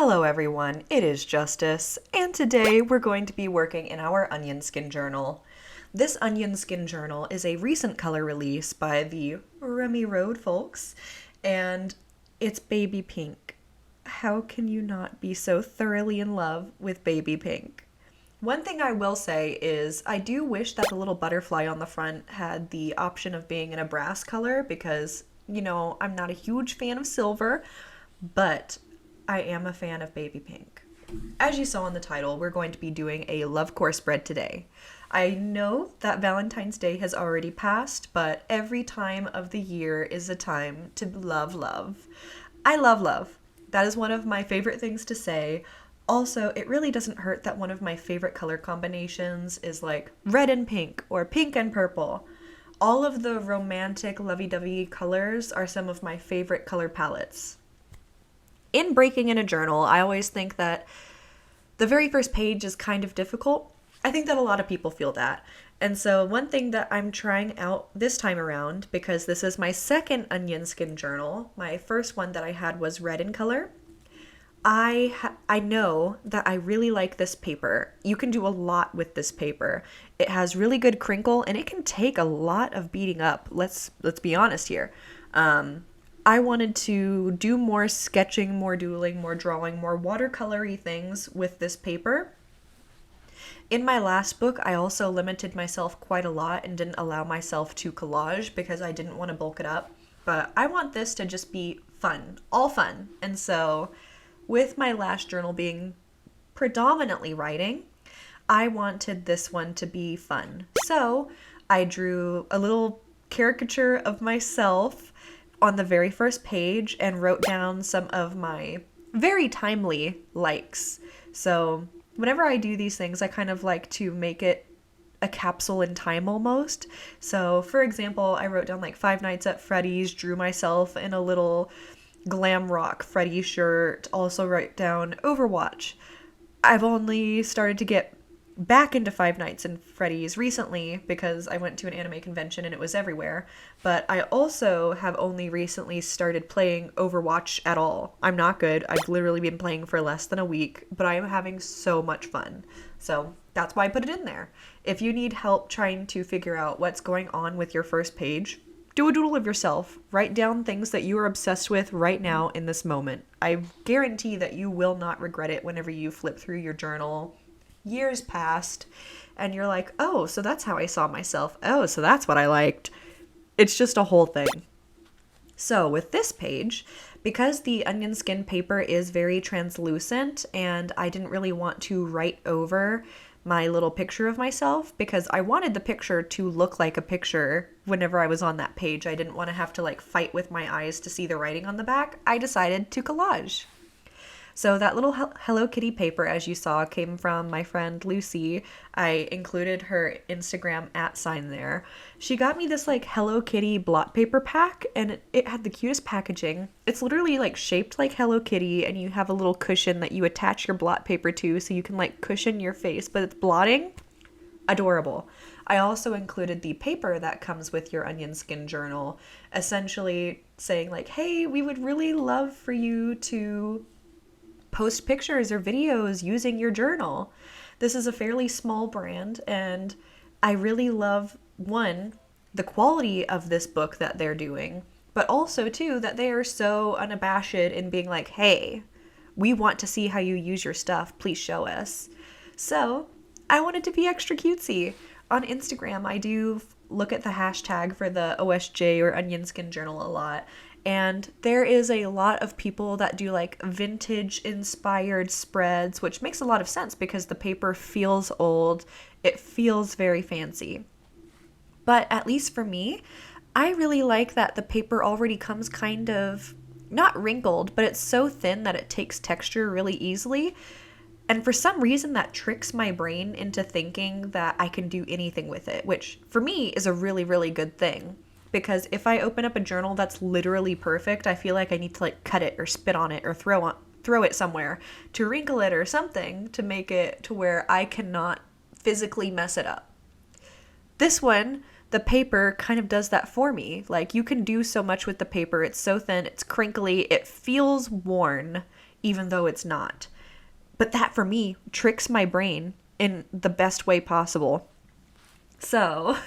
Hello everyone, it is Justice, and today we're going to be working in our Onion Skin Journal. This Onion Skin Journal is a recent color release by the Remy Road folks, and it's baby pink. How can you not be so thoroughly in love with baby pink? One thing I will say is I do wish that the little butterfly on the front had the option of being in a brass color because, I'm not a huge fan of silver, but I am a fan of baby pink. As you saw in the title, we're going to be doing a LOVECORE spread today. I know that Valentine's Day has already passed, but every time of the year is a time to love love. I love love. That is one of my favorite things to say. Also, it really doesn't hurt that one of my favorite color combinations is like red and pink or pink and purple. All of the romantic lovey-dovey colors are some of my favorite color palettes. In breaking in a journal, I always think that the very first page is kind of difficult. I think that a lot of people feel that. And so one thing that I'm trying out this time around, because this is my second Onion Skin Journal, my first one that I had was red in color. I know that I really like this paper. You can do a lot with this paper. It has really good crinkle and it can take a lot of beating up. Let's be honest here. I wanted to do more sketching, more doodling, more drawing, more watercolory things with this paper. In my last book, I also limited myself quite a lot and didn't allow myself to collage because I didn't want to bulk it up. But I want this to just be fun, all fun. And so with my last journal being predominantly writing, I wanted this one to be fun. So I drew a little caricature of myself on the very first page and wrote down some of my very timely likes. So whenever I do these things, I kind of like to make it a capsule in time almost. So for example, I wrote down like Five Nights at Freddy's, drew myself in a little glam rock Freddy shirt, also wrote down Overwatch. I've only started to get back into Five Nights at Freddy's recently because I went to an anime convention and it was everywhere, but I also have only recently started playing Overwatch at all. I'm not good. I've literally been playing for less than a week, but I am having so much fun. So that's why I put it in there. If you need help trying to figure out what's going on with your first page, do a doodle of yourself. Write down things that you are obsessed with right now in this moment. I guarantee that you will not regret it whenever you flip through your journal years past and you're like, oh, so that's how I saw myself. Oh, so that's what I liked. It's just a whole thing. So with this page, because the onion skin paper is very translucent and I didn't really want to write over my little picture of myself because I wanted the picture to look like a picture whenever I was on that page. I didn't want to have to like fight with my eyes to see the writing on the back. I decided to collage. So that little Hello Kitty paper, as you saw, came from my friend Lucy. I included her Instagram @ there. She got me this like Hello Kitty blot paper pack and it had the cutest packaging. It's literally like shaped like Hello Kitty and you have a little cushion that you attach your blot paper to so you can like cushion your face, but it's blotting. Adorable. I also included the paper that comes with your Onion Skin Journal, essentially saying like, hey, we would really love for you to post pictures or videos using your journal. This is a fairly small brand and I really love, one, the quality of this book that they're doing, but also two, that they are so unabashed in being like, hey, we want to see how you use your stuff. Please show us. So I wanted to be extra cutesy. On Instagram, I do look at the hashtag for the OSJ or Onion Skin Journal a lot. And there is a lot of people that do like vintage inspired spreads, which makes a lot of sense because the paper feels old. It feels very fancy. But at least for me, I really like that the paper already comes kind of not wrinkled, but it's so thin that it takes texture really easily. And for some reason that tricks my brain into thinking that I can do anything with it, which for me is a really, really good thing. Because if I open up a journal that's literally perfect, I feel like I need to like cut it or spit on it or throw it somewhere to wrinkle it or something to make it to where I cannot physically mess it up. This one, the paper kind of does that for me. Like you can do so much with the paper. It's so thin, it's crinkly, it feels worn. even though it's not. But that, for me, tricks my brain in the best way possible. So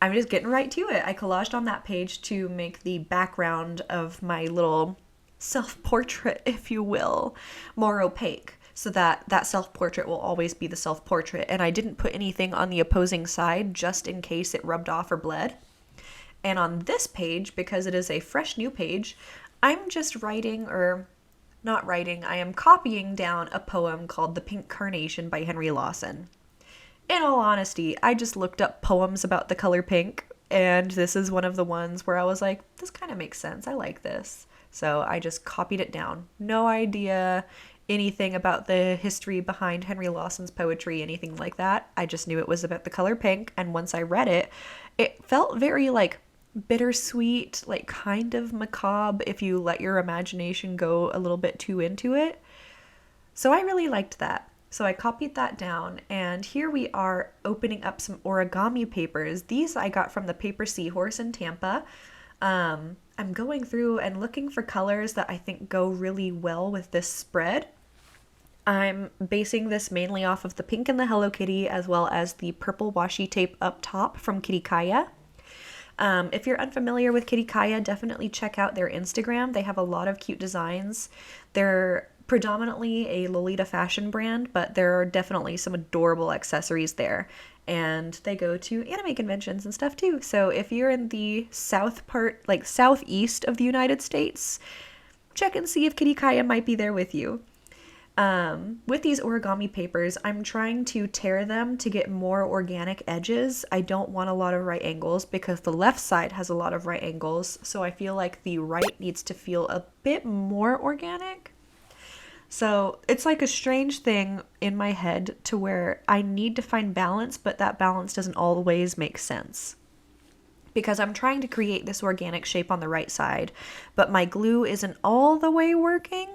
I'm just getting right to it. I collaged on that page to make the background of my little self-portrait, if you will, more opaque, so that that self-portrait will always be the self-portrait. And I didn't put anything on the opposing side just in case it rubbed off or bled. And on this page, because it is a fresh new page, I'm just writing, or not writing, I am copying down a poem called The Pink Carnation by Henry Lawson. In all honesty, I just looked up poems about the color pink, and this is one of the ones where I was like, this kind of makes sense. I like this. So I just copied it down. No idea anything about the history behind Henry Lawson's poetry, anything like that. I just knew it was about the color pink, and once I read it, it felt very like bittersweet, like kind of macabre if you let your imagination go a little bit too into it. So I really liked that. So I copied that down, and here we are opening up some origami papers. These I got from the Paper Seahorse in Tampa. I'm going through and looking for colors that I think go really well with this spread. I'm basing this mainly off of the pink and the Hello Kitty, as well as the purple washi tape up top from Kitty Kaya. If you're unfamiliar with Kitty Kaya, definitely check out their Instagram. They have a lot of cute designs. They're predominantly a Lolita fashion brand, but there are definitely some adorable accessories there. And they go to anime conventions and stuff too. So if you're in the south part, like southeast of the United States, check and see if Kitty Kaya might be there with you. With these origami papers, I'm trying to tear them to get more organic edges. I don't want a lot of right angles because the left side has a lot of right angles. So I feel like the right needs to feel a bit more organic. So it's like a strange thing in my head to where I need to find balance, but that balance doesn't always make sense. Because I'm trying to create this organic shape on the right side, but my glue isn't all the way working.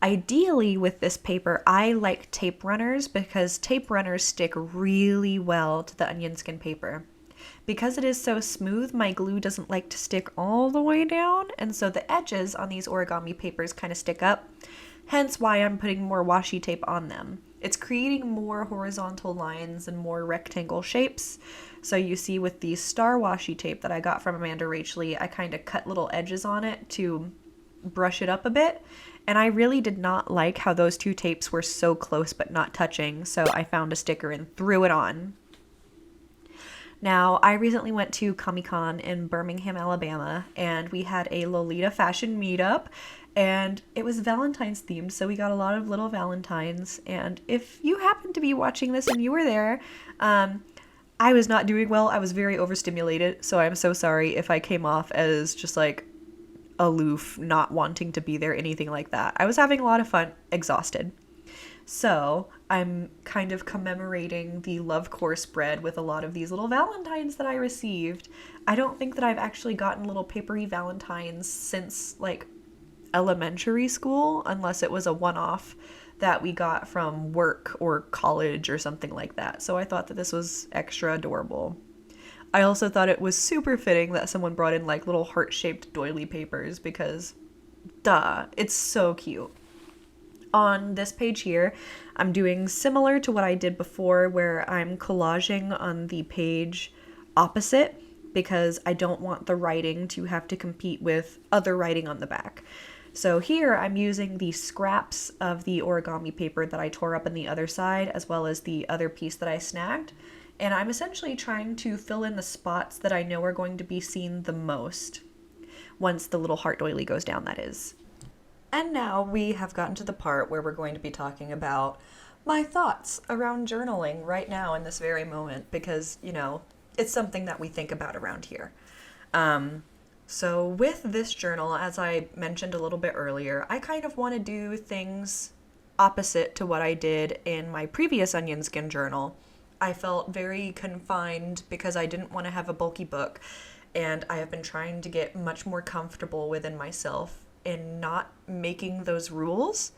Ideally, with this paper, I like tape runners because tape runners stick really well to the onion skin paper. Because it is so smooth, my glue doesn't like to stick all the way down, and so the edges on these origami papers kind of stick up. Hence why I'm putting more washi tape on them. It's creating more horizontal lines and more rectangle shapes. So you see with the star washi tape that I got from Amanda Rachley, I kind of cut little edges on it to brush it up a bit. And I really did not like how those two tapes were so close but not touching. So I found a sticker and threw it on. Now, I recently went to Comic-Con in Birmingham, Alabama, and we had a Lolita fashion meetup, and it was Valentine's themed, so we got a lot of little Valentines. And if you happen to be watching this and you were there, I was not doing well. I was very overstimulated, so I'm so sorry if I came off as just like aloof, not wanting to be there, anything like that. I was having a lot of fun, exhausted. So I'm kind of commemorating the LOVECORE spread with a lot of these little Valentines that I received. I don't think that I've actually gotten little papery Valentines since like elementary school, unless it was a one-off that we got from work or college or something like that. So I thought that this was extra adorable. I also thought it was super fitting that someone brought in like little heart-shaped doily papers because duh, it's so cute. On this page here, I'm doing similar to what I did before where I'm collaging on the page opposite because I don't want the writing to have to compete with other writing on the back. So here I'm using the scraps of the origami paper that I tore up on the other side as well as the other piece that I snagged. And I'm essentially trying to fill in the spots that I know are going to be seen the most once the little heart doily goes down, that is. And now we have gotten to the part where we're going to be talking about my thoughts around journaling right now in this very moment because, you know, it's something that we think about around here. So with this journal, as I mentioned a little bit earlier, I kind of want to do things opposite to what I did in my previous Onion Skin journal. I felt very confined because I didn't want to have a bulky book, and I have been trying to get much more comfortable within myself in not making those rules.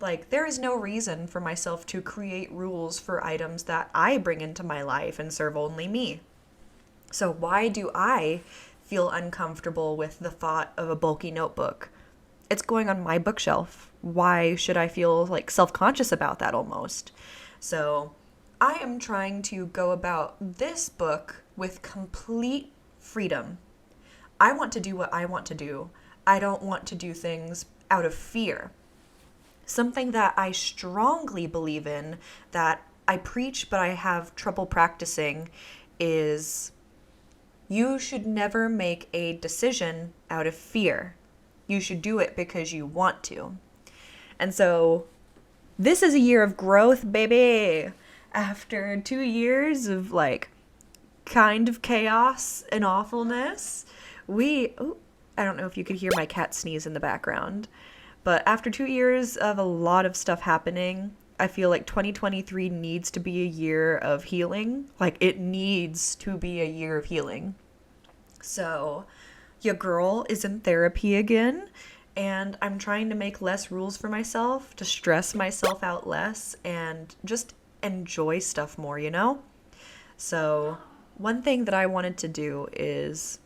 Like, there is no reason for myself to create rules for items that I bring into my life and serve only me. So why do I feel uncomfortable with the thought of a bulky notebook? It's going on my bookshelf. Why should I feel like self-conscious about that almost? So I am trying to go about this book with complete freedom. I want to do what I want to do. I don't want to do things out of fear. Something that I strongly believe in, that I preach but I have trouble practicing, is you should never make a decision out of fear. You should do it because you want to. And so this is a year of growth, baby. After 2 years of like kind of chaos and awfulness, I don't know if you could hear my cat sneeze in the background, but after 2 years of a lot of stuff happening, I feel like 2023 needs to be a year of healing. Like, it needs to be a year of healing. So, your girl is in therapy again, and I'm trying to make less rules for myself, to stress myself out less, and just enjoy stuff more, you know? So, one thing that I wanted to do is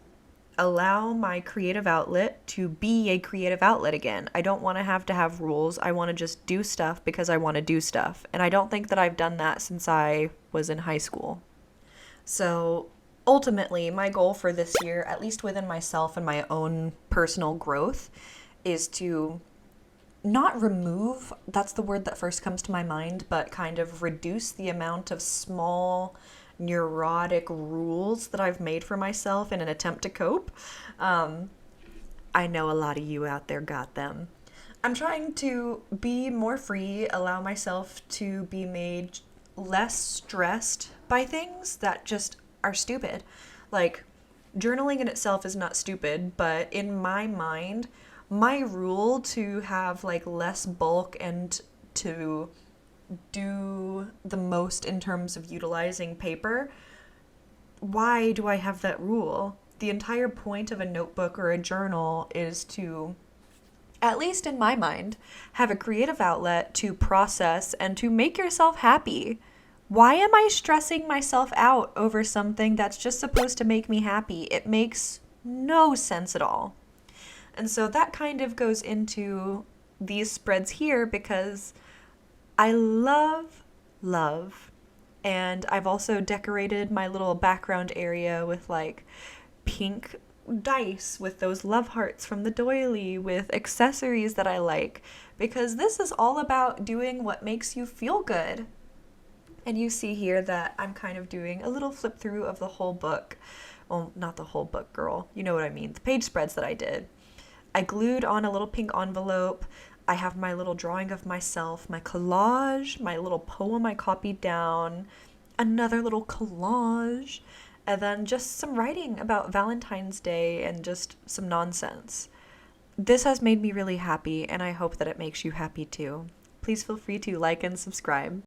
allow my creative outlet to be a creative outlet again. I don't want to have rules. I want to just do stuff because I want to do stuff. And I don't think that I've done that since I was in high school. So ultimately, my goal for this year, at least within myself and my own personal growth, is to not remove, that's the word that first comes to my mind, but kind of reduce the amount of small neurotic rules that I've made for myself in an attempt to cope. I know a lot of you out there got them. I'm trying to be more free, allow myself to be made less stressed by things that just are stupid. Like, journaling in itself is not stupid, but in my mind, my rule to have like less bulk and to do the most in terms of utilizing paper, why do I have that rule? The entire point of a notebook or a journal is to, at least in my mind, have a creative outlet to process and to make yourself happy. Why am I stressing myself out over something that's just supposed to make me happy? It makes no sense at all. And so that kind of goes into these spreads here because I love, and I've also decorated my little background area with like pink dice with those love hearts from the doily, with accessories that I like, because this is all about doing what makes you feel good. And you see here that I'm kind of doing a little flip through of the whole book. Well, not the whole book, girl. You know what I mean. The page spreads that I did. I glued on a little pink envelope. I have my little drawing of myself, my collage, my little poem I copied down, another little collage, and then just some writing about Valentine's Day and just some nonsense. This has made me really happy, and I hope that it makes you happy too. Please feel free to like and subscribe.